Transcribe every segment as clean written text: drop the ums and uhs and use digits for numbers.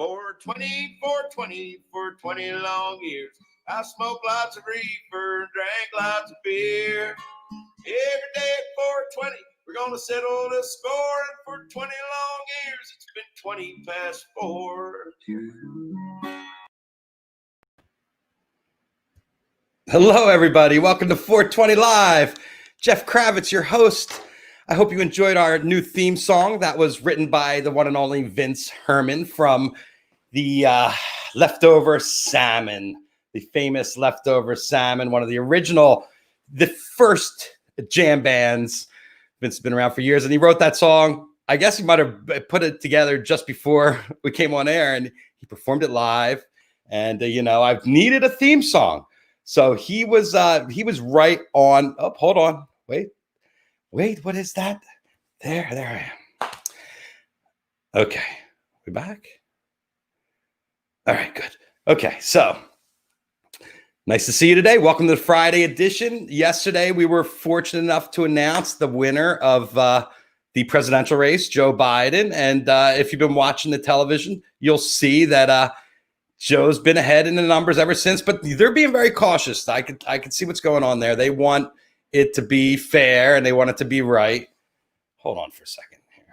420, 420, for 20 long years. I smoked lots of reefer, drank lots of beer. Every day at 420, we're going to settle the score. And for 20 long years, it's been 20 past 4. Hello, everybody. Welcome to 420 Live. Jeff Kravitz, your host. I hope you enjoyed our new theme song that was written by the one and only Vince Herman from the Leftover Salmon, the famous Leftover Salmon, one of the original, the first jam bands. Vince has been around for years, and he wrote that song. I guess he might have put it together just before we came on air, and he performed it live. And, I've needed a theme song. So he was right on. Oh, hold on. Wait, what is that? There I am. Okay. We back? All right, good. Okay, so nice to see you today. Welcome to the Friday edition. Yesterday, we were fortunate enough to announce the winner of the presidential race, Joe Biden. And if you've been watching the television, you'll see that Joe's been ahead in the numbers ever since, but they're being very cautious. I could see what's going on there. They want it to be fair and they want it to be right. Hold on for a second here.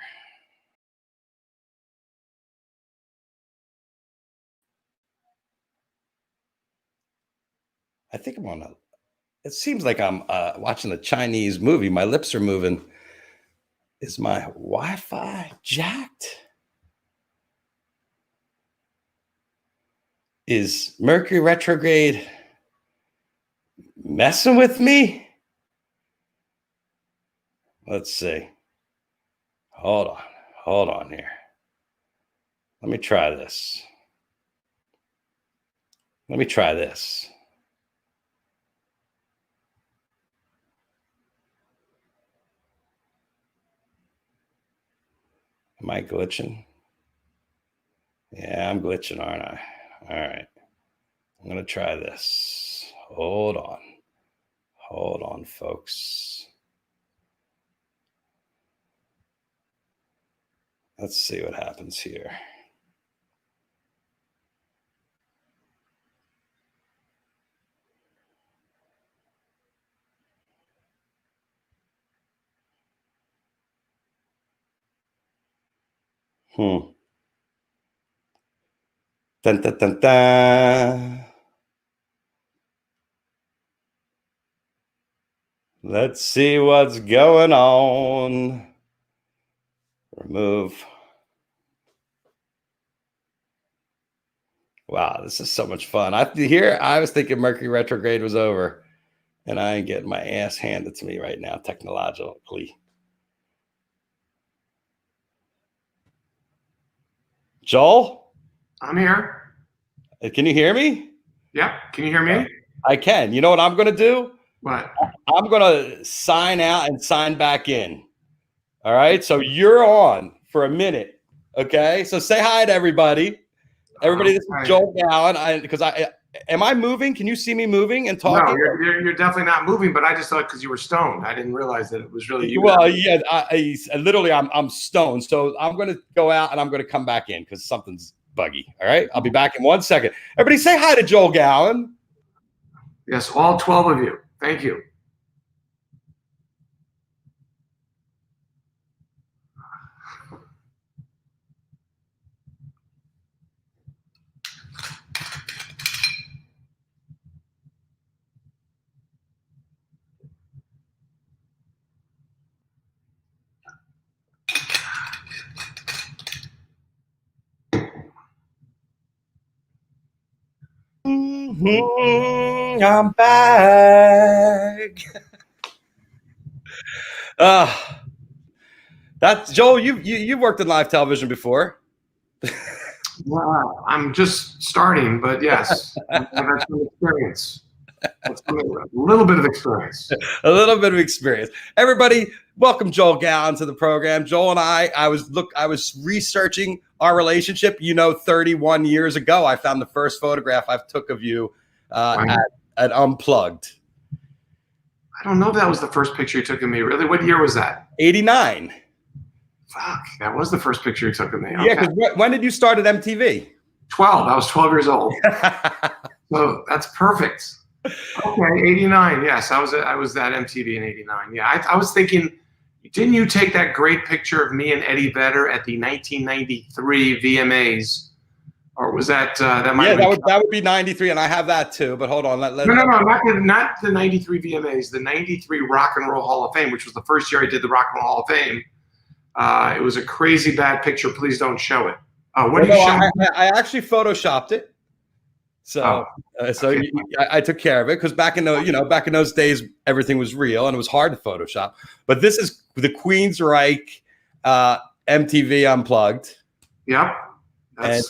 I think it seems like I'm watching a Chinese movie. My lips are moving. Is my Wi-Fi jacked? Is Mercury retrograde messing with me? Let's see. Hold on here. Let me try this. Am I glitching? Yeah, I'm glitching, aren't I? All right. I'm going to try this. Hold on, folks. Let's see what happens here. Dun, dun, dun, dun. Let's see what's going on. Remove. Wow, this is so much fun. I was thinking Mercury retrograde was over, and I ain't getting my ass handed to me right now, technologically. Joel? I'm here. Can you hear me? Yeah. Can you hear me? I can. You know what I'm going to do? What? I'm going to sign out and sign back in. All right. So you're on for a minute. Okay. So say hi to everybody. Everybody, this is Joel Gallen. Am I moving? Can you see me moving and talking? No, you're definitely not moving, but I just thought because you were stoned. I didn't realize that it was really you. Well, yeah, I'm stoned. So I'm going to go out and I'm going to come back in because something's buggy. All right. I'll be back in 1 second. Everybody say hi to Joel Gallen. Yes, all 12 of you. Thank you. I'm back. That's Joel. You've worked in live television before. Wow, I'm just starting, but yes, I've had some experience. A little bit of experience. A little bit of experience. Everybody, welcome Joel Gallen to the program. Joel and I was researching our relationship. 31 years ago, I found the first photograph I took of you at Unplugged. I don't know if that was the first picture you took of me. Really? What year was that? 89. Fuck, that was the first picture you took of me. Okay. Yeah, because when did you start at MTV? 12. I was 12 years old. So that's perfect. Okay, 89. Yes, I was at MTV in 89. Yeah, I was thinking, didn't you take that great picture of me and Eddie Vedder at the 1993 VMAs? Or was that that might? Yeah, that would be 93, and I have that too. But hold on, No, not the 93 VMAs, the 93 Rock and Roll Hall of Fame, which was the first year I did the Rock and Roll Hall of Fame. It was a crazy bad picture. Please don't show it. What did you show? I actually photoshopped it. So, I took care of it because back in those days, everything was real and it was hard to Photoshop. But this is the Queensryche MTV Unplugged. Yep. I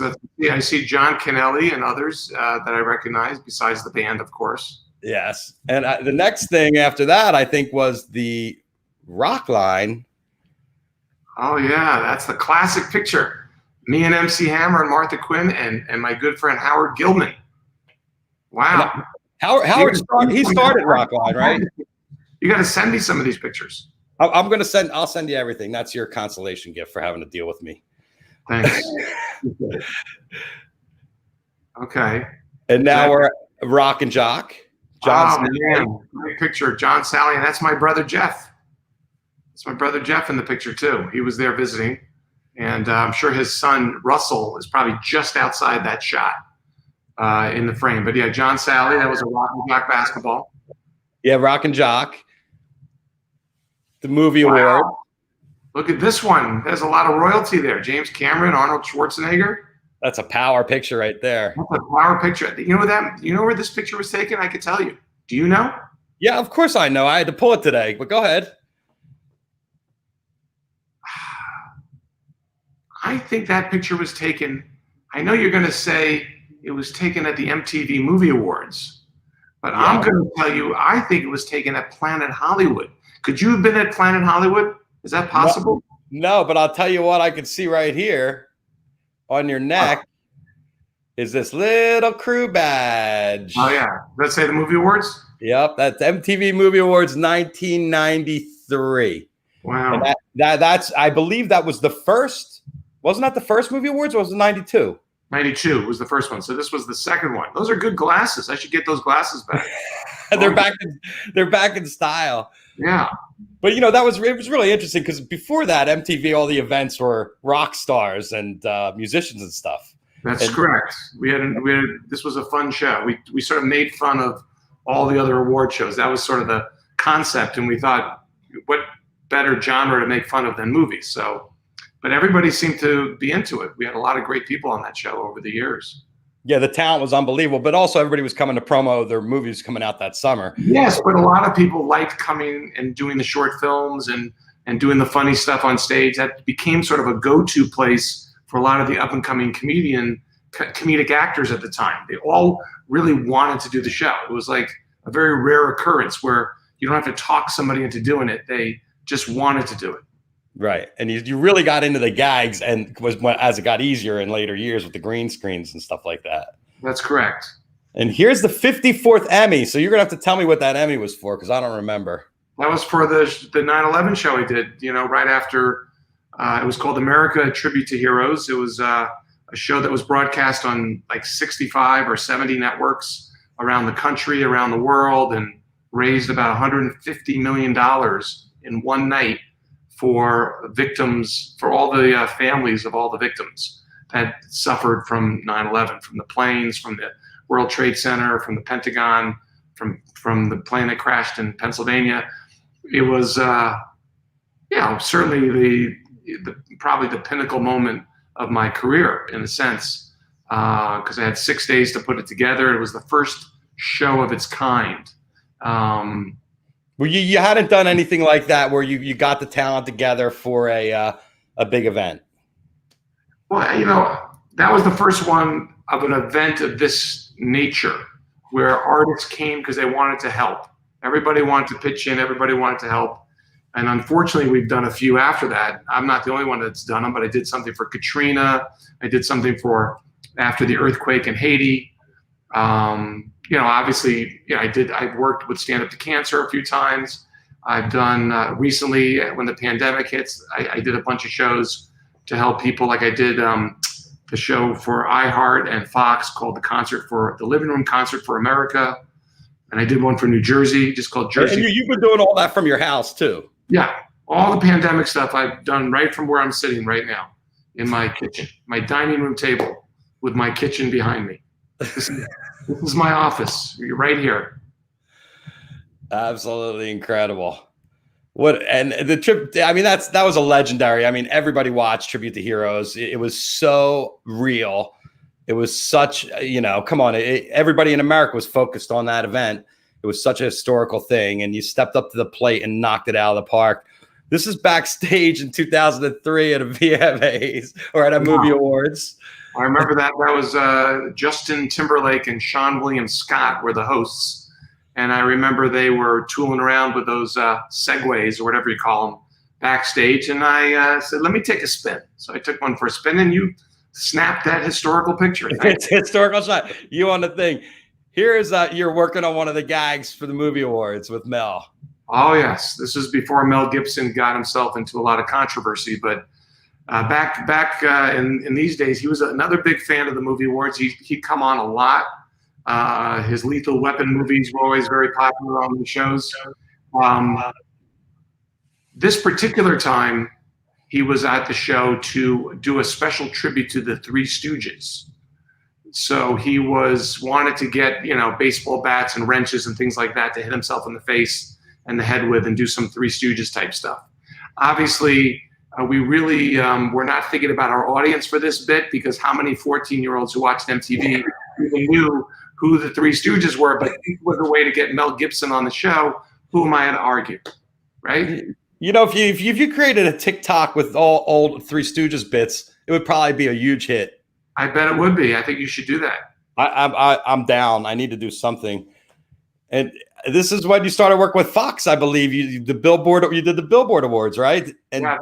see John Kennelly and others that I recognize besides the band, of course. Yes. And the next thing after that, I think, was the Rock line. Oh, yeah. That's the classic picture. Me and MC Hammer and Martha Quinn and my good friend Howard Gilman. Wow. Howard started Rock line, right? You got to send me some of these pictures. I'll send you everything. That's your consolation gift for having to deal with me. Thanks. Okay. And now we're Rock and Jock. Great picture of John Sally, and that's my brother Jeff. It's my brother Jeff in the picture too. He was there visiting, and I'm sure his son Russell is probably just outside that shot in the frame. But yeah, John Sally, that was a Rock and Jock basketball. Yeah, Rock and Jock. The movie award. Look at this one. There's a lot of royalty there. James Cameron, Arnold Schwarzenegger. That's a power picture right there. That's a power picture. You know where this picture was taken? I could tell you. Do you know? Yeah, of course I know. I had to pull it today, but go ahead. I think that picture was taken. I know you're going to say it was taken at the MTV Movie Awards, but yeah. I'm going to tell you, I think it was taken at Planet Hollywood. Could you have been at Planet Hollywood? Is that possible? No, but I'll tell you what I can see right here on your neck is this little crew badge. Oh, yeah. Let's say the Movie Awards? Yep. That's MTV Movie Awards 1993. Wow. And that's, I believe that was the first, wasn't that the first Movie Awards or was it 92? 92 was the first one. So this was the second one. Those are good glasses. I should get those glasses back. They're back in style. Yeah. But it was really interesting because before that, MTV, all the events were rock stars and musicians and stuff. That's correct. We had this was a fun show. We sort of made fun of all the other award shows. That was sort of the concept, and we thought, what better genre to make fun of than movies? So, but everybody seemed to be into it. We had a lot of great people on that show over the years. Yeah, the talent was unbelievable, but also everybody was coming to promo their movies coming out that summer. Yes, but a lot of people liked coming and doing the short films and doing the funny stuff on stage. That became sort of a go-to place for a lot of the up-and-coming comedic actors at the time. They all really wanted to do the show. It was like a very rare occurrence where you don't have to talk somebody into doing it. They just wanted to do it. Right. And you really got into the gags and as it got easier in later years with the green screens and stuff like that. That's correct. And here's the 54th Emmy. So you're going to have to tell me what that Emmy was for because I don't remember. That was for the 9/11 show I did, right after. It was called America, A Tribute to Heroes. It was a show that was broadcast on like 65 or 70 networks around the country, around the world, and raised about $150 million in one night for victims, for all the families of all the victims that suffered from 9/11, from the planes, from the World Trade Center, from the Pentagon, from the plane that crashed in Pennsylvania. It was, certainly probably the pinnacle moment of my career in a sense, because I had 6 days to put it together. It was the first show of its kind. Well, you hadn't done anything like that where you got the talent together for a big event. Well, that was the first one of an event of this nature where artists came because they wanted to help. Everybody wanted to pitch in. Everybody wanted to help. And unfortunately, we've done a few after that. I'm not the only one that's done them, but I did something for Katrina. I did something for after the earthquake in Haiti. Obviously, I've worked with Stand Up to Cancer a few times. I've done recently when the pandemic hits, I did a bunch of shows to help people. Like I did the show for iHeart and Fox called the Living Room Concert for America. And I did one for New Jersey, just called Jersey. And you've been doing all that from your house too. Yeah. All the pandemic stuff I've done right from where I'm sitting right now in my kitchen, my dining room table with my kitchen behind me. This is my office. You're right here. Absolutely incredible. And the trip, I mean, that was a legendary. I mean, everybody watched Tribute to Heroes. It was so real. It was such, come on. Everybody in America was focused on that event. It was such a historical thing, and you stepped up to the plate and knocked it out of the park. This is backstage in 2003 at a VMAs or at a Movie Awards. I remember that. That was Justin Timberlake and Sean William Scott were the hosts. And I remember they were tooling around with those Segways or whatever you call them backstage. And I said, let me take a spin. So I took one for a spin, and you snapped that historical picture. It's a historical shot. You on the thing. Here's you're working on one of the gags for the Movie Awards with Mel. Oh, yes. This is before Mel Gibson got himself into a lot of controversy. But back in these days, he was another big fan of the Movie Awards. He'd come on a lot. His Lethal Weapon movies were always very popular on the shows. This particular time, he was at the show to do a special tribute to the Three Stooges. So he wanted to get, baseball bats and wrenches and things like that to hit himself in the face and the head with and do some Three Stooges type stuff. Obviously, we really were not thinking about our audience for this bit, because how many 14-year-olds who watched MTV even knew who the Three Stooges were, but it was a way to get Mel Gibson on the show. Who am I to argue, right? If you created a TikTok with all old Three Stooges bits, it would probably be a huge hit. I bet it would be. I think you should do that. I'm down. I need to do something. And this is when you started working with Fox, I believe. You did the Billboard Awards, right? And yeah,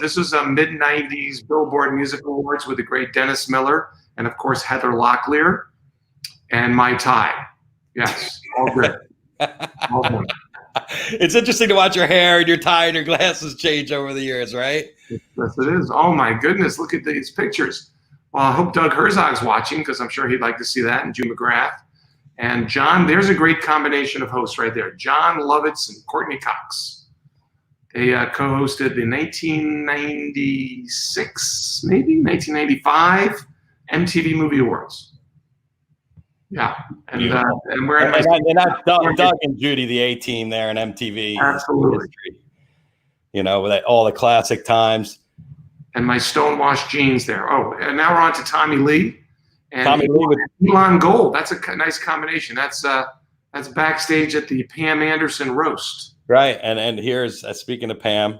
this was a mid-90s Billboard Music Awards with the great Dennis Miller and, of course, Heather Locklear. And my tie. Yes, all good. All good. It's interesting to watch your hair and your tie and your glasses change over the years, right? Yes, it is. Oh, my goodness. Look at these pictures. Well, I hope Doug Herzog's watching, because I'm sure he'd like to see that, and Jim McGrath. And John, there's a great combination of hosts right there. John Lovitz and Courtney Cox. They co-hosted the 1996, maybe 1995 MTV Movie Awards. Yeah, and wearing my Doug and Judy, the A-Team there in MTV. Absolutely. With all the classic times. And my stonewashed jeans there. Oh, and now we're on to Tommy Lee. And Tommy Lee with Elon Gold. That's a nice combination. That's backstage at the Pam Anderson roast. Right, and here's speaking of Pam,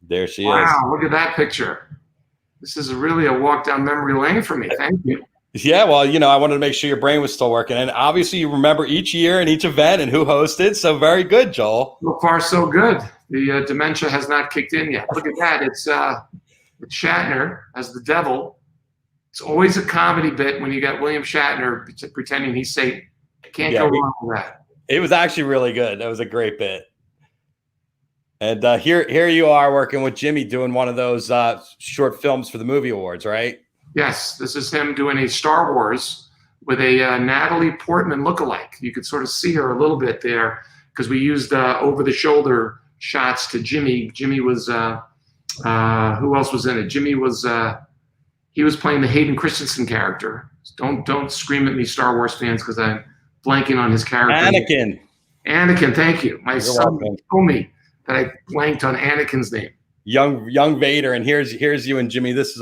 there she is. Wow, look at that picture. This is really a walk down memory lane for me. Thank you. Yeah, well, I wanted to make sure your brain was still working. And obviously you remember each year and each event and who hosted. So very good, Joel. So far, so good. The dementia has not kicked in yet. Look at that. It's Shatner as the devil. It's always a comedy bit when you got William Shatner pretending he's Satan. Can't go wrong with that. It was actually really good. That was a great bit. And here you are working with Jimmy doing one of those short films for the Movie Awards, right? Yes, this is him doing a Star Wars with a Natalie Portman lookalike. You could sort of see her a little bit there, because we used over-the-shoulder shots to Jimmy. Jimmy was who else was in it? Jimmy was he was playing the Hayden Christensen character. Don't scream at me, Star Wars fans, because I'm blanking on his character. Anakin, thank you. My son told me that I blanked on Anakin's name. Young Vader, and here's you and Jimmy. This is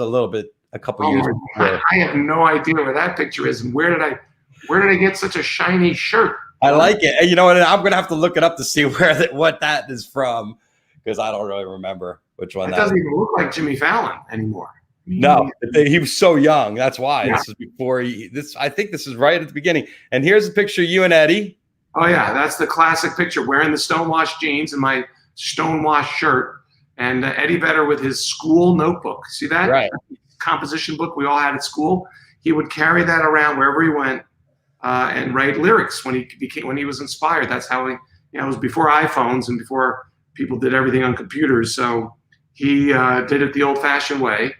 a couple years ago. I have no idea where that picture is, and where did I get such a shiny shirt? I like it. And you know what? I'm gonna have to look it up to see what that is from, because I don't really remember which one. It doesn't even look like Jimmy Fallon anymore. No, he was so young. That's why. Yeah. This is before I think this is right at the beginning. And here's a picture of you and Eddie. Oh yeah, that's the classic picture, wearing the stonewashed jeans and my stonewashed shirt, and Eddie Vedder with his school notebook. See that? Right. Composition book we all had at school. He would carry that around wherever he went and write lyrics when he was inspired. That's how it was before iPhones and before people did everything on computers. So he did it the old-fashioned way,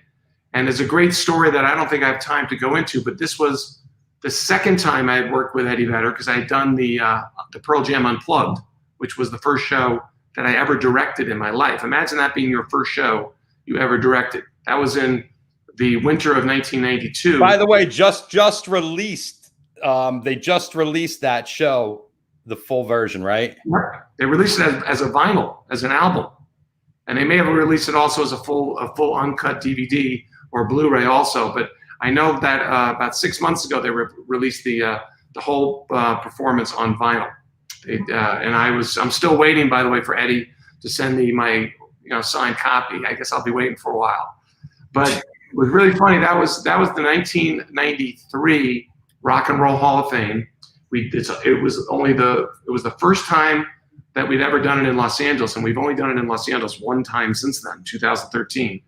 And there's a great story that I don't think I have time to go into, but this was the second time I had worked with Eddie Vedder, because I had done the Pearl Jam Unplugged, which was the first show that I ever directed in my life. Imagine that being your first show you ever directed. That was in the winter of 1992. By the way, just released. They just released that show, the full version, right? They released it as a vinyl, as an album, and they may have released it also as a full uncut DVD or Blu-ray also. But I know that about 6 months ago they released the whole performance on vinyl. And I'm still waiting, by the way, for Eddie to send me my signed copy. I guess I'll be waiting for a while. But it was really funny. That was the 1993 Rock and Roll Hall of Fame. It was the first time that we'd ever done it in Los Angeles, and we've only done it in Los Angeles one time since then, 2013.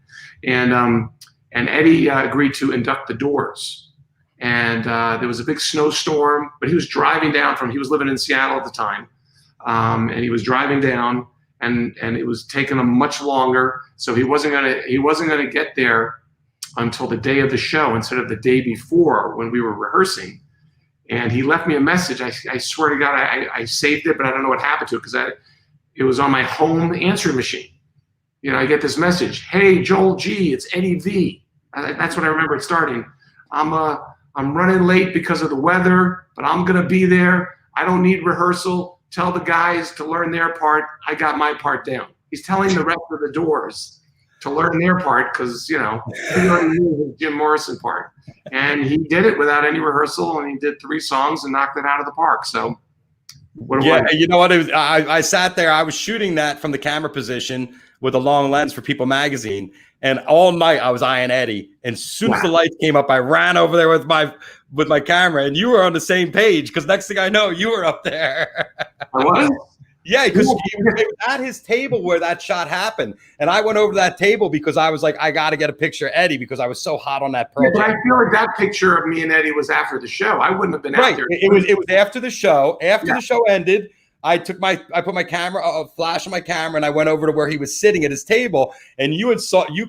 And Eddie agreed to induct the Doors. And there was a big snowstorm, but he was driving down he was living in Seattle at the time. And he was driving down, and it was taking him much longer. So he wasn't gonna get there until the day of the show instead of the day before when we were rehearsing. And he left me a message. I swear to God, I saved it, but I don't know what happened to it, because it was on my home answering machine. I get this message: "Hey, Joel G, it's Eddie V." That's what I remember it starting. I'm running late because of the weather, but I'm gonna be there. I don't need rehearsal. Tell the guys to learn their part. I got my part down. He's telling the rest of the Doors to learn their part, because he already knew the Jim Morrison part. And he did it without any rehearsal, and he did 3 songs and knocked it out of the park. So you know what? I sat there. I was shooting that from the camera position with a long lens for People Magazine, and all night I was eyeing Eddie. And as soon as the lights came up, I ran over there with my camera, and you were on the same page, because next thing I know, you were up there. I was. Yeah, because he was at his table where that shot happened, and I went over to that table because I was like, I got to get a picture of Eddie, because I was so hot on that Pearl Jam. But I feel like that picture of me and Eddie was after the show. I wouldn't have been out there. It was after the show. After the show ended, I put my camera, a flash on my camera, and I went over to where he was sitting at his table, and you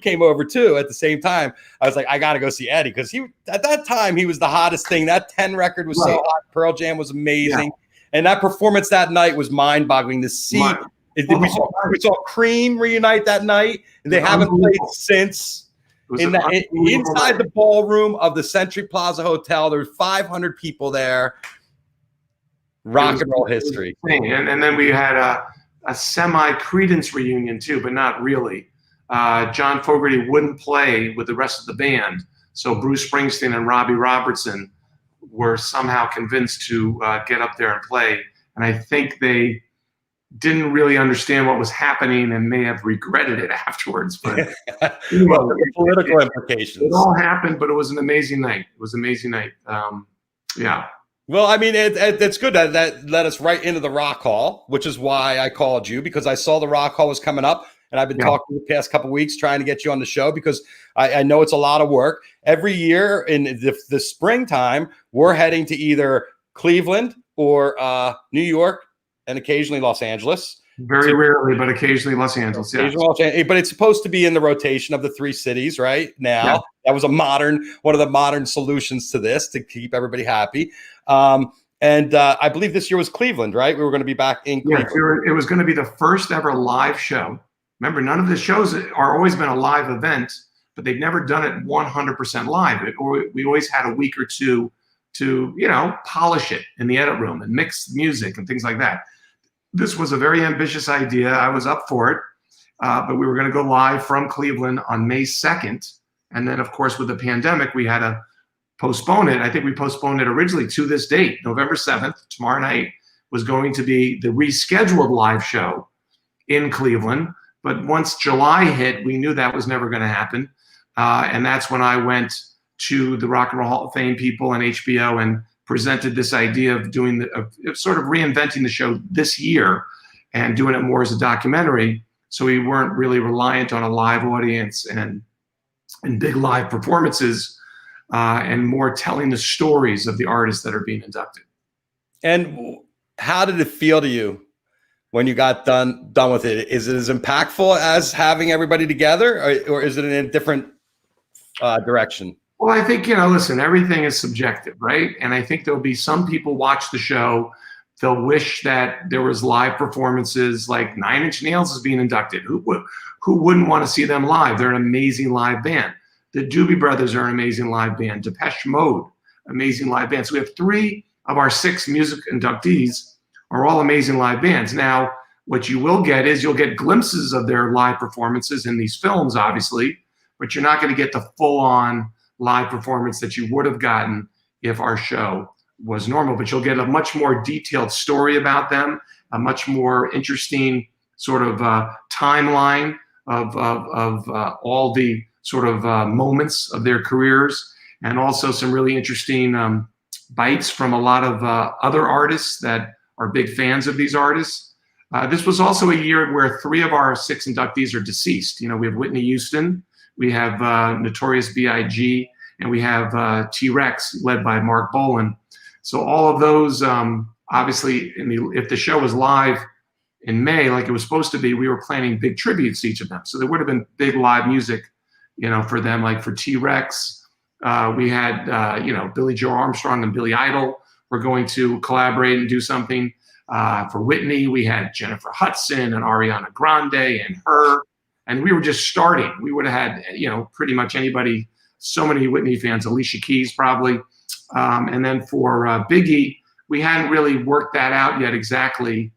came over too at the same time. I was like, I got to go see Eddie, because at that time he was the hottest thing. That 10 record was so hot. Pearl Jam was amazing. Yeah. And that performance that night was mind-boggling to see. We saw Cream reunite that night, and they haven't played since. Inside the ballroom of the Century Plaza Hotel, there were 500 people there. Rock and roll history. And then we had a semi-Creedence reunion too, but not really. John Fogerty wouldn't play with the rest of the band, so Bruce Springsteen and Robbie Robertson were somehow convinced to get up there and play. And I think they didn't really understand what was happening and may have regretted it afterwards. But political implications. It all happened, but it was an amazing night. It was an amazing night. Yeah. Well, I mean, it's good that led us right into the Rock Hall, which is why I called you, because I saw the Rock Hall was coming up. And I've been talking the past couple of weeks trying to get you on the show, because I know it's a lot of work. Every year in the springtime, we're heading to either Cleveland or New York, and occasionally Los Angeles. Very rarely, but occasionally Los Angeles. Yeah. But it's supposed to be in the rotation of the 3 cities right now. That was one of the modern solutions to this, to keep everybody happy. And I believe this year was Cleveland, right? We were going to be back in Cleveland. Yeah, it was going to be the first ever live show. Remember, none of the shows are always been a live event, but they've never done it 100% live. We always had a week or two to, polish it in the edit room and mix music and things like that. This was a very ambitious idea. I was up for it, but we were going to go live from Cleveland on May 2nd. And then, of course, with the pandemic, we had to postpone it. I think we postponed it originally to this date, November 7th, tomorrow night, was going to be the rescheduled live show in Cleveland. But once July hit, we knew that was never going to happen. And that's when I went to the Rock and Roll Hall of Fame people and HBO and presented this idea of doing sort of reinventing the show this year and doing it more as a documentary. So we weren't really reliant on a live audience and big live performances, and more telling the stories of the artists that are being inducted. And how did it feel to you when you got done with it? Is it as impactful as having everybody together, or is it in a different direction? Well, I think, listen, everything is subjective, right? And I think there'll be some people watch the show, they'll wish that there was live performances, like Nine Inch Nails is being inducted. Who wouldn't want to see them live? They're an amazing live band. The Doobie Brothers are an amazing live band. Depeche Mode, amazing live band. So we have 3 of our 6 music inductees are all amazing live bands. Now, what you will get is you'll get glimpses of their live performances in these films, obviously, but you're not going to get the full-on live performance that you would have gotten if our show was normal. But you'll get a much more detailed story about them, a much more interesting sort of timeline of all the sort of moments of their careers, and also some really interesting bites from a lot of other artists that are big fans of these artists. This was also a year where 3 of our 6 inductees are deceased. We have Whitney Houston, we have Notorious B.I.G., and we have T-Rex, led by Mark Bolan. So all of those, obviously, if the show was live in May, like it was supposed to be, we were planning big tributes to each of them. So there would have been big live music, for them. Like for T-Rex, we had, Billy Joe Armstrong and Billy Idol were going to collaborate and do something. For Whitney, we had Jennifer Hudson and Ariana Grande and her, and we were just starting. We would have had, pretty much anybody, so many Whitney fans, Alicia Keys probably. And then for Biggie, we hadn't really worked that out yet exactly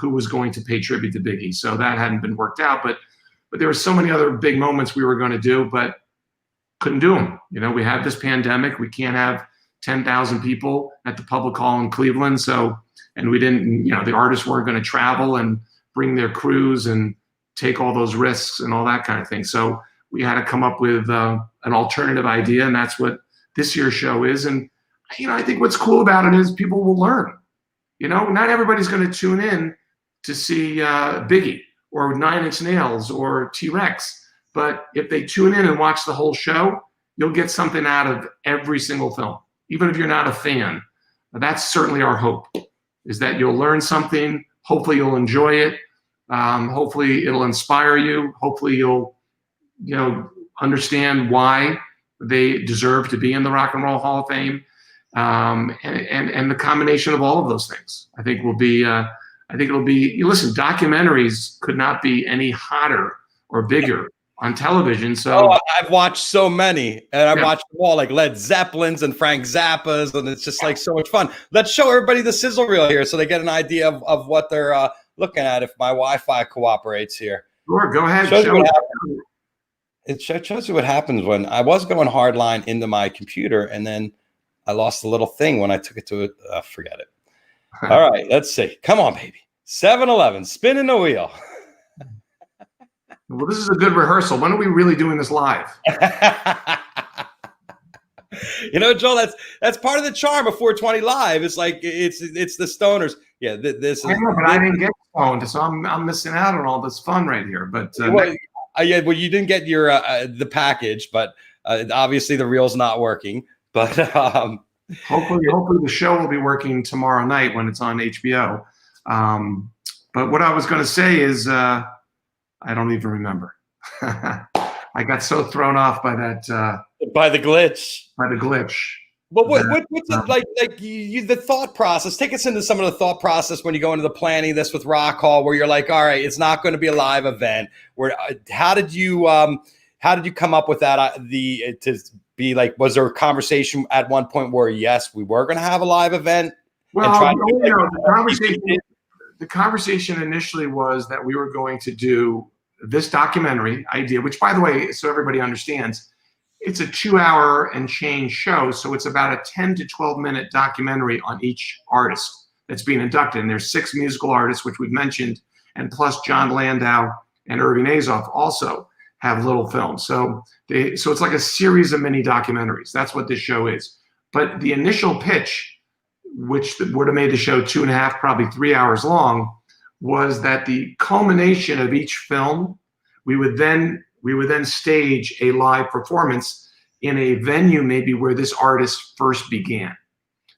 who was going to pay tribute to Biggie. So that hadn't been worked out, but there were so many other big moments we were going to do, but couldn't do them. We had this pandemic. We can't have 10,000 people at the Public Hall in Cleveland. So, and we didn't, the artists weren't going to travel and bring their crews and take all those risks and all that kind of thing. So we had to come up with an alternative idea, and that's what this year's show is. And, I think what's cool about it is people will learn. Not everybody's going to tune in to see Biggie or Nine Inch Nails or T-Rex. But if they tune in and watch the whole show, you'll get something out of every single film, even if you're not a fan. That's certainly our hope, is that you'll learn something. Hopefully you'll enjoy it. Hopefully it'll inspire you. Hopefully you'll, understand why they deserve to be in the Rock and Roll Hall of Fame. And the combination of all of those things, I think it'll be, listen, documentaries could not be any hotter or bigger on television. So I've watched so many, and I've watched them all, like Led Zeppelins and Frank Zappa's, and it's just like so much fun. Let's show everybody the sizzle reel here so they get an idea of what they're looking at if my Wi-Fi cooperates here. Sure, go ahead. It shows you what happens when I was going hardline into my computer, and then I lost the little thing when I took it to it. Forget it. All right, let's see. Come on, baby. 7-Eleven, spinning the wheel. Well, this is a good rehearsal. When are we really doing this live? Joel, that's part of the charm of 420 Live. It's like it's the stoners. Yeah, this is. I know, but I didn't get stoned, so I'm missing out on all this fun right here. But well, you didn't get your the package, but obviously the reel's not working. But hopefully the show will be working tomorrow night when it's on HBO. But what I was going to say is, I don't even remember. I got so thrown off by that. By the glitch. But what's it like the thought process? Take us into some of the thought process when you go into the planning this with Rock Hall, where you're like, all right, it's not going to be a live event. How did you come up with that? To be like, was there a conversation at one point where yes, we were going to have a live event? Well, the conversation initially was that we were going to do this documentary idea, which, by the way, so everybody understands, it's a 2-hour and change show. So it's about a 10 to 12 minute documentary on each artist that's being inducted. And there's 6 musical artists, which we've mentioned, and plus John Landau and Irving Azoff also have little films. So it's like a series of mini documentaries. That's what this show is. But the initial pitch, which would have made the show 2.5, probably 3 hours long, was that the culmination of each film, we would then stage a live performance in a venue maybe where this artist first began.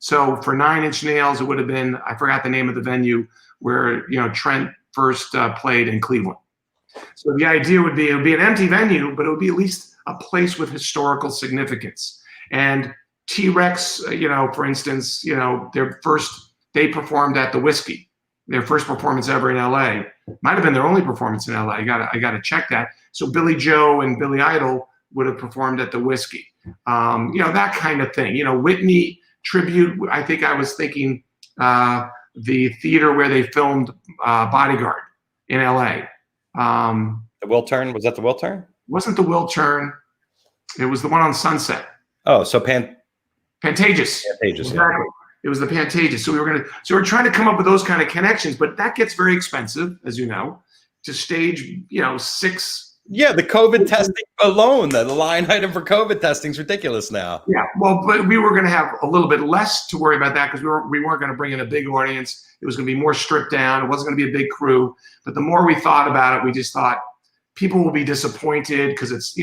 So for Nine Inch Nails, it would have been, I forgot the name of the venue where Trent first played in Cleveland. So the idea would be, it would be an empty venue, but it would be at least a place with historical significance. And T-Rex, for instance, they performed at the Whiskey, their first performance ever in LA. Might have been their only performance in LA. I gotta check that. So Billy Joe and Billy Idol would have performed at the Whiskey. That kind of thing. Whitney tribute. I think I was thinking the theater where they filmed Bodyguard in LA. The Wiltern, was that the Wiltern? Wasn't the Wiltern. It was the one on Sunset. Oh, so Pantages. Pantages, exactly. Yeah. It was the Pantages. So we're trying to come up with those kind of connections, but that gets very expensive, as you know, to stage, 6. Yeah, the COVID testing alone, the line item for COVID testing is ridiculous now. Yeah, well, but we were going to have a little bit less to worry about that because we weren't going to bring in a big audience. It was going to be more stripped down. It wasn't going to be a big crew. But the more we thought about it, we just thought people will be disappointed because it's,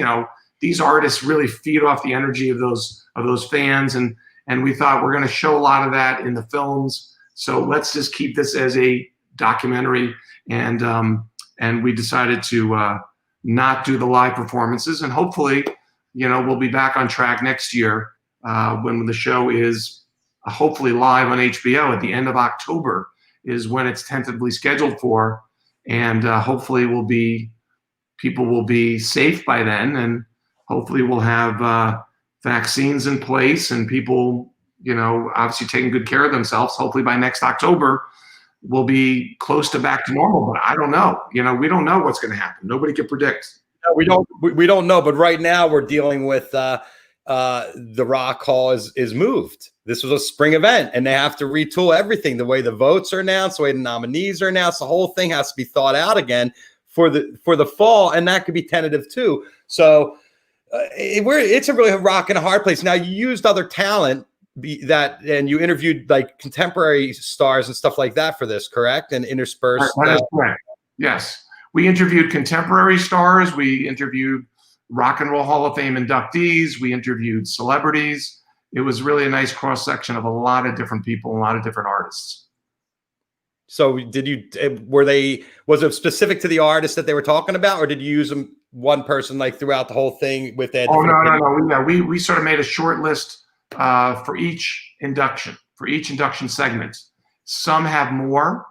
these artists really feed off the energy of those fans, and we thought we're going to show a lot of that in the films. So let's just keep this as a documentary, and we decided to not do the live performances, and hopefully, we'll be back on track next year when the show is hopefully live on HBO at the end of October is when it's tentatively scheduled for, and hopefully people will be safe by then, and hopefully we'll have vaccines in place and people, obviously taking good care of themselves. Hopefully by next October, we'll be close to back to normal, but I don't know. We don't know what's going to happen. Nobody can predict. No, we don't know. But right now we're dealing with the Rock Hall is moved. This was a spring event, and they have to retool everything. The way the votes are announced, the way the nominees are announced, the whole thing has to be thought out again for the fall, and that could be tentative too. So it's a really rock and a hard place. Now, you used other talent and you interviewed like contemporary stars and stuff like that for this, correct? And interspersed. That is correct. Yes, we interviewed contemporary stars. We interviewed Rock and Roll Hall of Fame inductees. We interviewed celebrities. It was really a nice cross section of a lot of different people, a lot of different artists. So was it specific to the artist that they were talking about, or did you use them one person like throughout the whole thing with that? Oh, no. We sort of made a short list for each induction segment. Some have more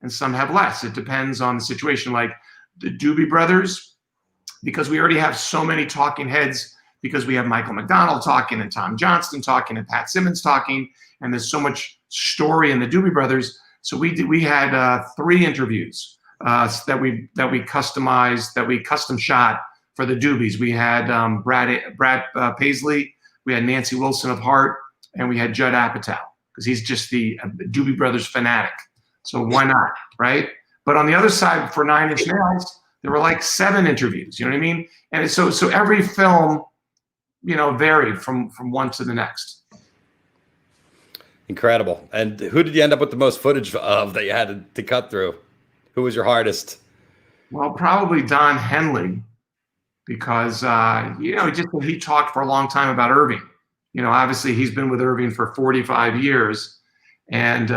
and some have less. It depends on the situation. Like the Doobie Brothers, because we already have so many talking heads, because we have Michael McDonald talking and Tom Johnston talking and Pat Simmons talking, and there's so much story in the Doobie Brothers. So we had 3 interviews that we customized, that we custom shot for the Doobies. We had Brad Paisley, we had Nancy Wilson of Heart, and we had Judd Apatow, because he's just the Doobie Brothers fanatic. So why not, right? But on the other side, for 9 Inch Nails, there were like 7 interviews. You know what I mean? And so every film, varied from one to the next. Incredible. And who did you end up with the most footage of that you had to cut through? Who was your hardest? Well, probably Don Henley, because he talked for a long time about Irving. Obviously he's been with Irving for 45 years, and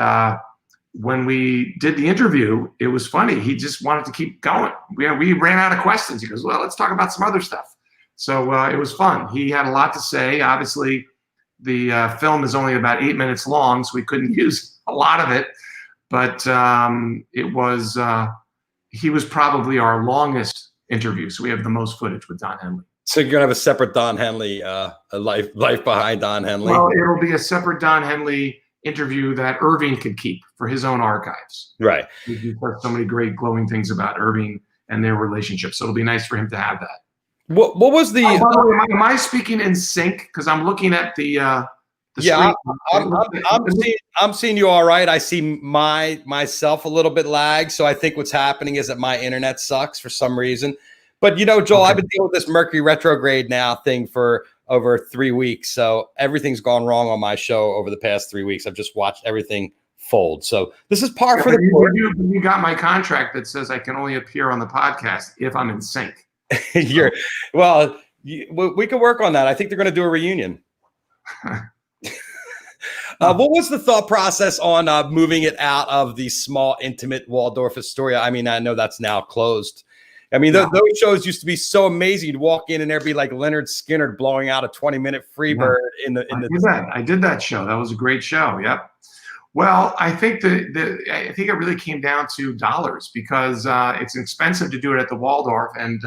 when we did the interview, it was funny. He just wanted to keep going. We ran out of questions. He goes, "Well, let's talk about some other stuff." So it was fun. He had a lot to say. Obviously, the film is only about 8 minutes long, so we couldn't use a lot of it. But he was probably our longest interview. So we have the most footage with Don Henley. So you're gonna have a separate Don Henley, a life behind Don Henley. Well, it'll be a separate Don Henley interview that Irving could keep for his own archives. Right. He's heard so many great glowing things about Irving and their relationship. So it'll be nice for him to have that. What was the? By the way, am I speaking in sync? Because I'm looking at the yeah, screen. I'm seeing you all right. I see myself a little bit lag. So I think what's happening is that my internet sucks for some reason. But Joel, okay. I've been dealing with this Mercury retrograde now thing for over 3 weeks. So everything's gone wrong on my show over the past 3 weeks. I've just watched everything fold. So this is par for the course. You got my contract that says I can only appear on the podcast if I'm in sync. We can work on that. I think they're going to do a reunion. What was the thought process on moving it out of the small, intimate Waldorf Astoria? I mean, I know that's now closed I mean, those shows used to be so amazing. You'd walk in and there'd be like Leonard Skinner blowing out a 20-minute Freebird I did that show. That was a great show. Yep. Well, I think I think it really came down to dollars, because it's expensive to do it at the Waldorf, and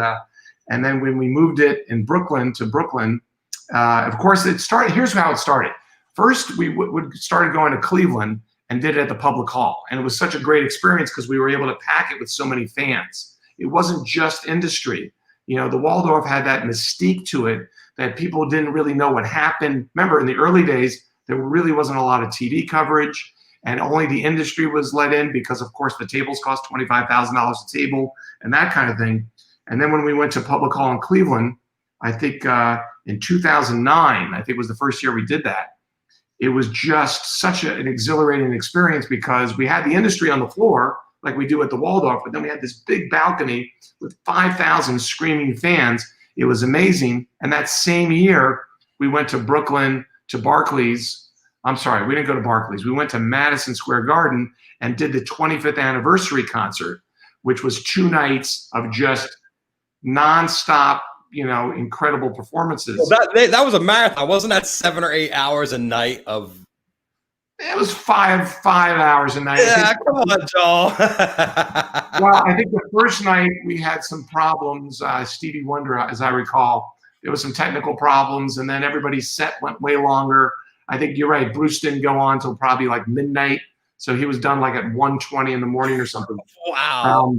then when we moved it in Brooklyn to Brooklyn, of course it started. Here's how it started. First, we started going to Cleveland and did it at the Public Hall, and it was such a great experience because we were able to pack it with so many fans. It wasn't just industry. You know, the Waldorf had that mystique to it that people didn't really know what happened. Remember, in the early days, there really wasn't a lot of TV coverage, and only the industry was let in because, of course, the tables cost $25,000 a table and that kind of thing. And then when we went to Public Hall in Cleveland, I think in 2009, I think was the first year we did that. It was just such an exhilarating experience because we had the industry on the floor like we do at the Waldorf, but then we had this big balcony with 5,000 screaming fans. It was amazing. And that same year, we went to Brooklyn, to Barclays. I'm sorry, we didn't go to Barclays. We went to Madison Square Garden and did the 25th anniversary concert, which was 2 nights of just nonstop, you know, incredible performances. Well, that was a marathon. Wasn't that 7 or 8 hours a night of? It was five hours a night. Yeah, come on, Joel. Well, I think the first night we had some problems. Stevie Wonder, as I recall, there was some technical problems, and then everybody's set went way longer. I think you're right. Bruce didn't go on until probably like midnight, so he was done like at 1:20 in the morning or something. Wow.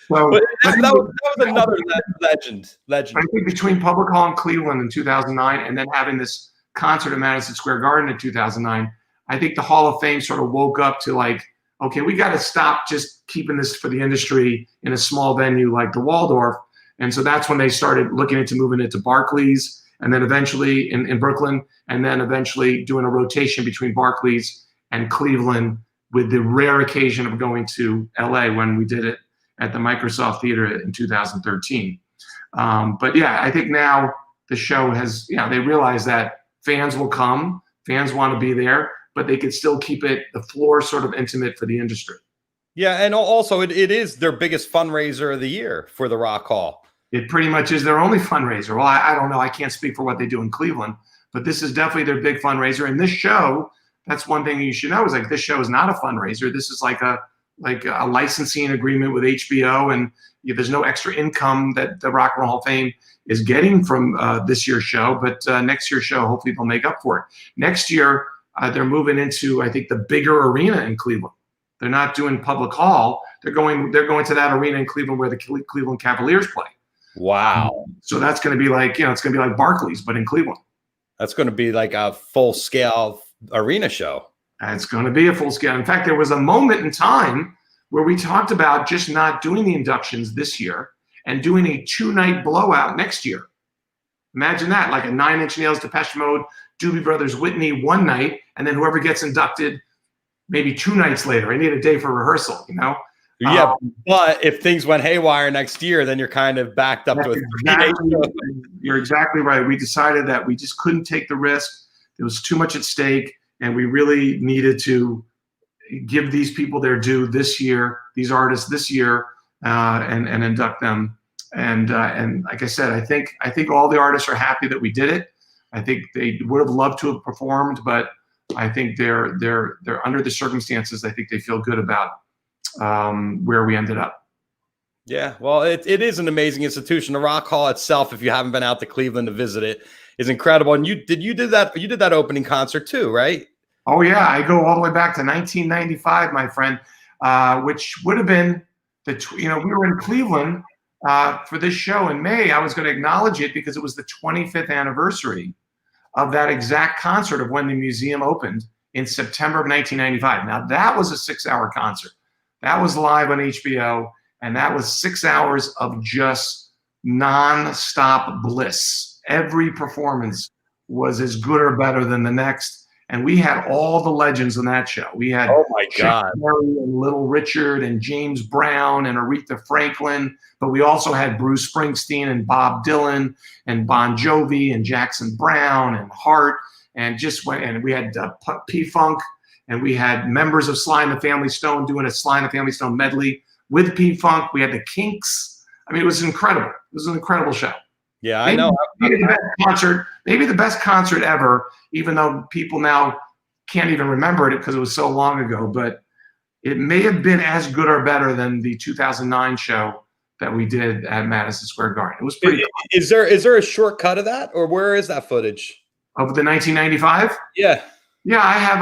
But that was another legend. I think between Public Hall in Cleveland in 2009 and then having this concert at Madison Square Garden in 2009, I think the Hall of Fame sort of woke up to like, okay, we got to stop just keeping this for the industry in a small venue like the Waldorf. And so that's when they started looking into moving it to Barclays, and then eventually in Brooklyn, and then eventually doing a rotation between Barclays and Cleveland, with the rare occasion of going to LA when we did it at the Microsoft Theater in 2013. But yeah, I think now the show has, they realize that fans will come, fans want to be there, but they can still keep it, the floor sort of intimate for the industry. Yeah, and also it is their biggest fundraiser of the year for the Rock Hall. It pretty much is their only fundraiser. Well, I don't know. I can't speak for what they do in Cleveland, but this is definitely their big fundraiser. And this show, that's one thing you should know, is like this show is not a fundraiser. This is like a licensing agreement with HBO, and there's no extra income that the Rock and Roll Hall of Fame is getting from this year's show. But next year's show, hopefully they'll make up for it. Next year, they're moving into, I think, the bigger arena in Cleveland. They're not doing Public Hall. They're going to that arena in Cleveland where the Cleveland Cavaliers play. Wow. So that's going to be like, it's going to be like Barclays, but in Cleveland. That's going to be like a full-scale arena show. It's going to be a full scale. In fact, there was a moment in time where we talked about just not doing the inductions this year and doing a 2-night blowout next year. Imagine that, like a 9 Inch Nails, Depeche Mode, Doobie Brothers, Whitney one night, and then whoever gets inducted maybe 2 nights later. I need a day for rehearsal, Yeah, but if things went haywire next year, then you're kind of backed up to You're exactly right. We decided that we just couldn't take the risk. There was too much at stake, and we really needed to give these people their due this year, these artists this year, and induct them. And like I said, I think all the artists are happy that we did it. I think they would have loved to have performed, but I think they're under the circumstances. I think they feel good about where we ended up. Yeah, well, it is an amazing institution. The Rock Hall itself, if you haven't been out to Cleveland to visit it, is incredible. And you did that opening concert too, right? Oh yeah, I go all the way back to 1995, my friend, which would have been we were in Cleveland for this show in May. I was going to acknowledge it because it was the 25th anniversary of that exact concert of when the museum opened in September of 1995. Now that was a 6-hour concert. That was live on HBO, and that was 6 hours of just non-stop bliss. Every performance was as good or better than the next, and we had all the legends on that show. We had God, Berry and Little Richard and James Brown and Aretha Franklin, but we also had Bruce Springsteen and Bob Dylan and Bon Jovi and Jackson Brown and Hart, and we had P-Funk, and we had members of Sly and the Family Stone doing a Sly and the Family Stone medley with P-Funk. We had the Kinks. I mean, it was incredible. It was an incredible show. Yeah, I know. Maybe the best concert, maybe the best concert ever, even though people now can't even remember it because it was so long ago, but it may have been as good or better than the 2009 show that we did at Madison Square Garden. It was pretty cool. Is there a shortcut of that, or where is that footage? Of the 1995? Yeah. Yeah, I have,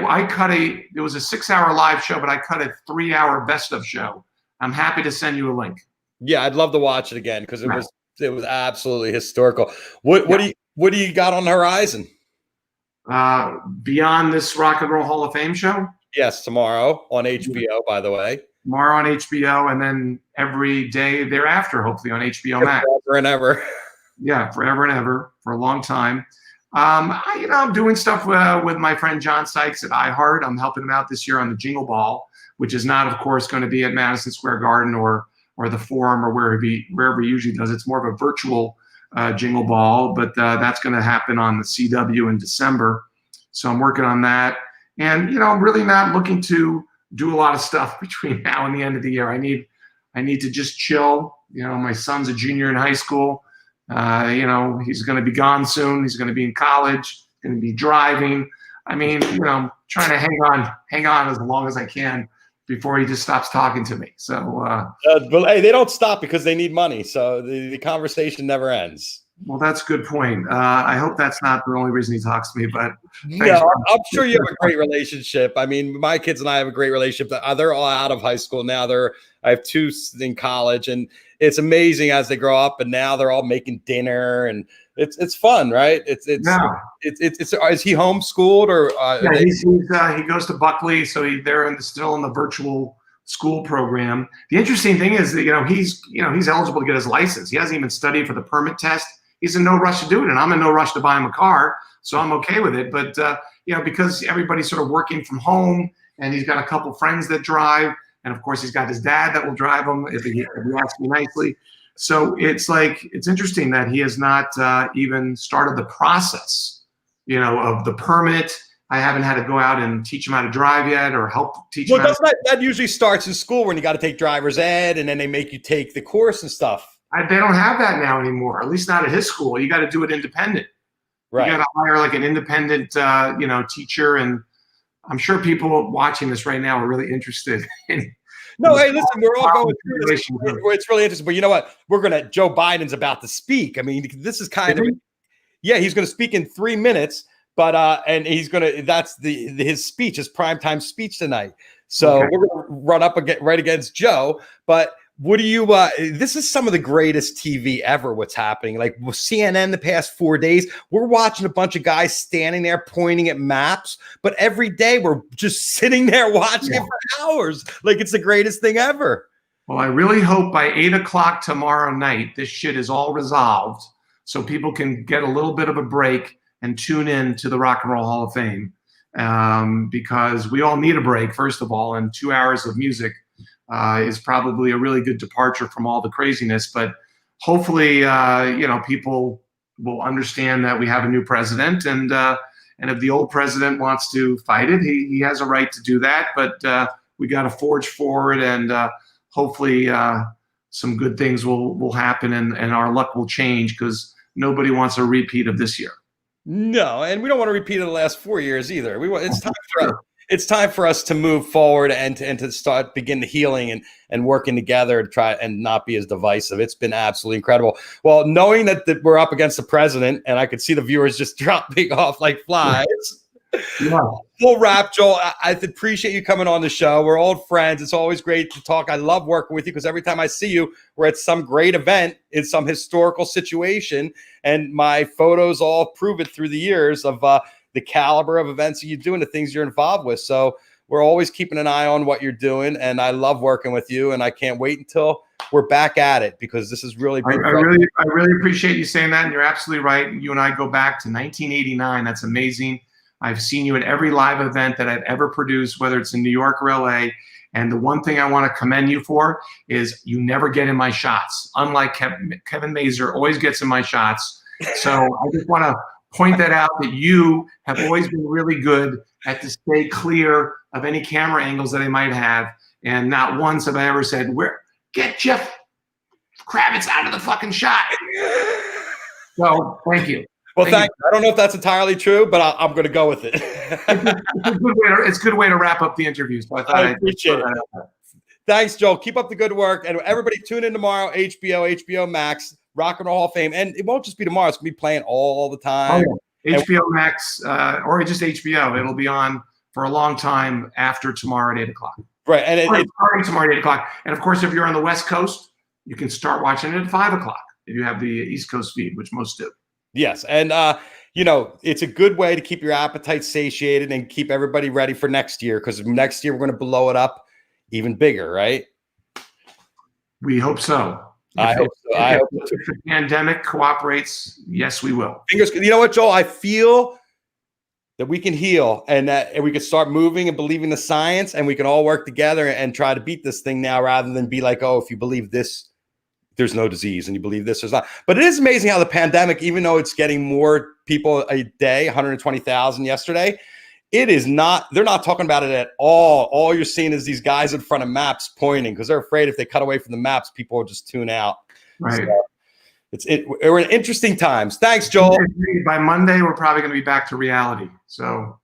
I cut it was a 6-hour live show, but I cut a 3-hour best of show. I'm happy to send you a link. Yeah, I'd love to watch it again because it was absolutely historical. What do you got on the horizon? Beyond this Rock and Roll Hall of Fame show? Yes, tomorrow on HBO, by the way. Tomorrow on HBO, and then every day thereafter, hopefully on HBO Max. Forever and ever. Yeah, forever and ever, for a long time. I'm doing stuff with my friend John Sykes at iHeart. I'm helping him out this year on the Jingle Ball, which is not, of course, going to be at Madison Square Garden or the Forum or wherever he usually does. It's more of a virtual Jingle Ball, but that's going to happen on the CW in December. So I'm working on that. And, I'm really not looking to do a lot of stuff between now and the end of the year. I need to just chill. My son's a junior in high school. He's going to be gone soon. He's going to be in college, going to be driving. I mean, trying to hang on as long as I can before he just stops talking to me. So, but hey, they don't stop because they need money. So the conversation never ends. Well, that's a good point. I hope that's not the only reason he talks to me, but no, I'm sure you have a great relationship. I mean, my kids and I have a great relationship. They're all out of high school now. I have 2 in college, and it's amazing as they grow up. And now they're all making dinner, and it's fun, right? Is he homeschooled or? He goes to Buckley, so they're still in the virtual school program. The interesting thing is that he's eligible to get his license. He hasn't even studied for the permit test. He's in no rush to do it, and I'm in no rush to buy him a car, so I'm okay with it. But because everybody's sort of working from home, and he's got a couple friends that drive, and of course he's got his dad that will drive him if he asks me nicely. So it's interesting that he has not even started the process, of the permit. I haven't had to go out and teach him how to drive yet, or help teach him. Well, that usually starts in school when you got to take driver's ed, and then they make you take the course and stuff. They don't have that now anymore, at least not at his school. You got to do it independent. Right. You got to hire like an independent, teacher. And I'm sure people watching this right now are really interested in. No, hey, listen, we're all going through this. It's really interesting. But you know what? Joe Biden's about to speak. I mean, this is he's going to speak in 3 minutes. But and he's that's his speech, his primetime speech tonight. So we're going to run up right against Joe. But what do you? This is some of the greatest TV ever. What's happening? Like with CNN the past 4 days, we're watching a bunch of guys standing there pointing at maps. But every day we're just sitting there watching it for hours. Like it's the greatest thing ever. Well, I really hope by 8:00 tomorrow night this shit is all resolved, so people can get a little bit of a break and tune in to the Rock and Roll Hall of Fame, because we all need a break, first of all, and 2 hours of music is probably a really good departure from all the craziness. But hopefully, people will understand that we have a new president, and if the old president wants to fight it, he has a right to do that. But we got to forge forward, and hopefully some good things will happen, and our luck will change, because nobody wants a repeat of this year. No, and we don't want to repeat it the last 4 years either. It's time for us to move forward and to begin the healing and working together to try and not be as divisive. It's been absolutely incredible. Well, knowing that we're up against the president, and I could see the viewers just dropping off like flies. Yeah. We'll wrap, Joel. I appreciate you coming on the show. We're old friends. It's always great to talk. I love working with you because every time I see you, we're at some great event in some historical situation, and my photos all prove it through the years of the caliber of events that you do and the things you're involved with. So we're always keeping an eye on what you're doing, and I love working with you, and I can't wait until we're back at it, because this is really big. I really appreciate you saying that, and you're absolutely right. You and I go back to 1989. That's amazing. I've seen you at every live event that I've ever produced, whether it's in New York or LA. And the one thing I want to commend you for is you never get in my shots. Unlike Kevin Mazur always gets in my shots. So I just want to point that out, that you have always been really good at to stay clear of any camera angles that I might have. And not once have I ever said, get Jeff Kravitz out of the fucking shot. So thank you. Well, thank you. I don't know if that's entirely true, but I'm going to go with it. It's a good way to wrap up the interview. So I appreciate it. Thanks, Joel. Keep up the good work. And everybody tune in tomorrow, HBO Max, Rock and Roll Hall of Fame. And it won't just be tomorrow. It's going to be playing all the time. Oh, yeah. HBO Max or just HBO. It'll be on for a long time after tomorrow at 8 o'clock. Right. And it's starting tomorrow at 8 o'clock. And, of course, if you're on the West Coast, you can start watching it at 5 o'clock if you have the East Coast feed, which most do. Yes. And, it's a good way to keep your appetite satiated and keep everybody ready for next year, because next year we're going to blow it up even bigger, right? We hope so. I hope so. If the pandemic cooperates, yes, we will. You know what, Joel? I feel that we can heal and that we can start moving and believing the science, and we can all work together and try to beat this thing now, rather than be like, oh, if you believe this, there's no disease, and you believe this, there's not. But it is amazing how the pandemic, even though it's getting more people a day, 120,000 yesterday, it is not, they're not talking about it at all. All you're seeing is these guys in front of maps pointing, because they're afraid if they cut away from the maps, people will just tune out. Right. So we're in interesting times. Thanks, Joel. By Monday, we're probably going to be back to reality. So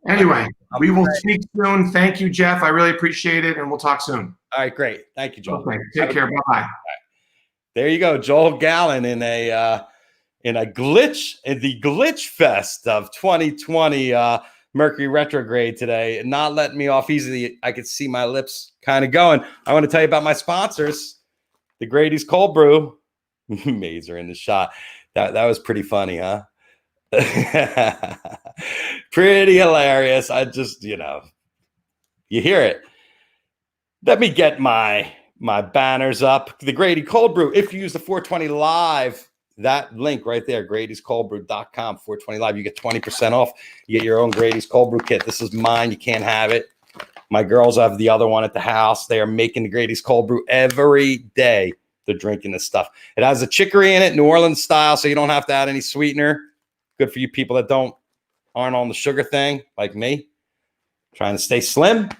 anyway, we will speak soon. Thank you, Jeff. I really appreciate it, and we'll talk soon. All right, great. Thank you, Joel. Okay, take care. Bye-bye. There you go, Joel Gallen in the glitch fest of 2020 Mercury retrograde today, not letting me off easily. I could see my lips kind of going. I want to tell you about my sponsors, the Grady's Cold Brew. Mazer in the shot. That was pretty funny, huh? Pretty hilarious. I just, you hear it. Let me get my banners up. The Grady Cold Brew. If you use the 420 Live, that link right there, Grady'sColdBrew.com, 420 Live, you get 20% off. You get your own Grady's Cold Brew kit. This is mine. You can't have it. My girls have the other one at the house. They are making the Grady's Cold Brew every day. They're drinking this stuff. It has a chicory in it, New Orleans style, so you don't have to add any sweetener. Good for you people that aren't on the sugar thing like me. Trying to stay slim.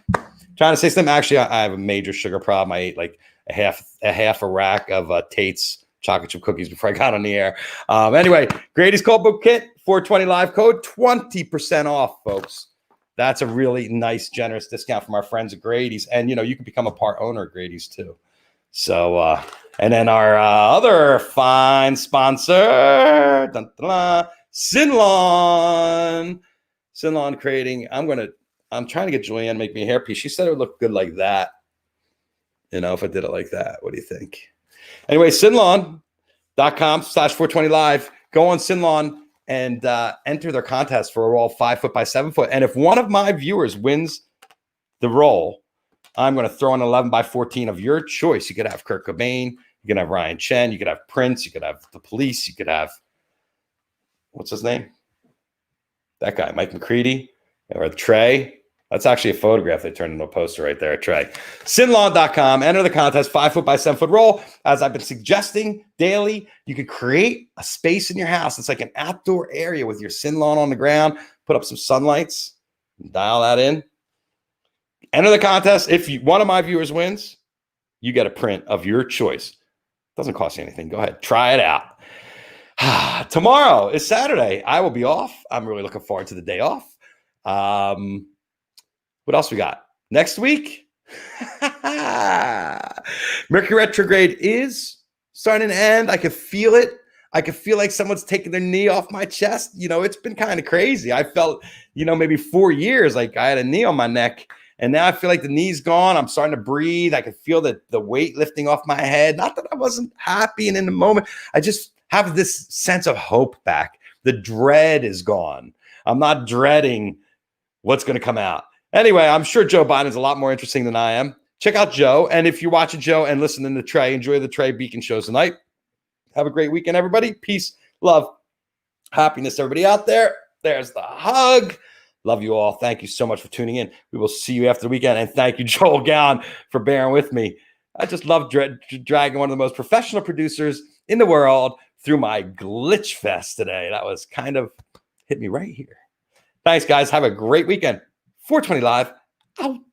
Actually, I have a major sugar problem. I ate like a half a rack of Tate's chocolate chip cookies before I got on the air. Anyway, Grady's Cold Brew Kit, 420 Live code, 20% off, folks. That's a really nice, generous discount from our friends at Grady's. And, you can become a part owner at Grady's too. So, and then our other fine sponsor, Sinlon Creating. I'm trying to get Julianne to make me a hairpiece. She said it would look good like that. If I did it like that, what do you think? Anyway, Sinlon.com/420live. Go on Sinlon and enter their contest for a roll 5 foot by 7 foot. And if one of my viewers wins the roll, I'm going to throw an 11 by 14 of your choice. You could have Kurt Cobain. You could have Ryan Chen. You could have Prince. You could have The Police. You could have, what's his name? That guy, Mike McCready, or Trey. That's actually a photograph they turned into a poster right there, Trey. Sinlon.com. Enter the contest, 5 foot by 7 foot roll. As I've been suggesting daily, you could create a space in your house. It's like an outdoor area with your Sinlon on the ground. Put up some sunlights. Dial that in. Enter the contest. If one of my viewers wins, you get a print of your choice. Doesn't cost you anything. Go ahead. Try it out. Tomorrow is Saturday. I will be off. I'm really looking forward to the day off. What else we got? Next week? Mercury retrograde is starting to end. I can feel it. I can feel like someone's taking their knee off my chest. It's been kind of crazy. I felt, maybe 4 years, like I had a knee on my neck. And now I feel like the knee's gone. I'm starting to breathe. I can feel the weight lifting off my head. Not that I wasn't happy and in the moment. I just have this sense of hope back. The dread is gone. I'm not dreading what's going to come out. Anyway, I'm sure Joe Biden's a lot more interesting than I am. Check out Joe. And if you're watching Joe and listening to Trey, enjoy the Trey Beacon shows tonight. Have a great weekend, everybody. Peace, love, happiness, everybody out there. There's the hug. Love you all. Thank you so much for tuning in. We will see you after the weekend. And thank you, Joel Gallen, for bearing with me. I just love dragging one of the most professional producers in the world through my glitch fest today. That was kind of hit me right here. Thanks, guys. Have a great weekend. 420 Live out.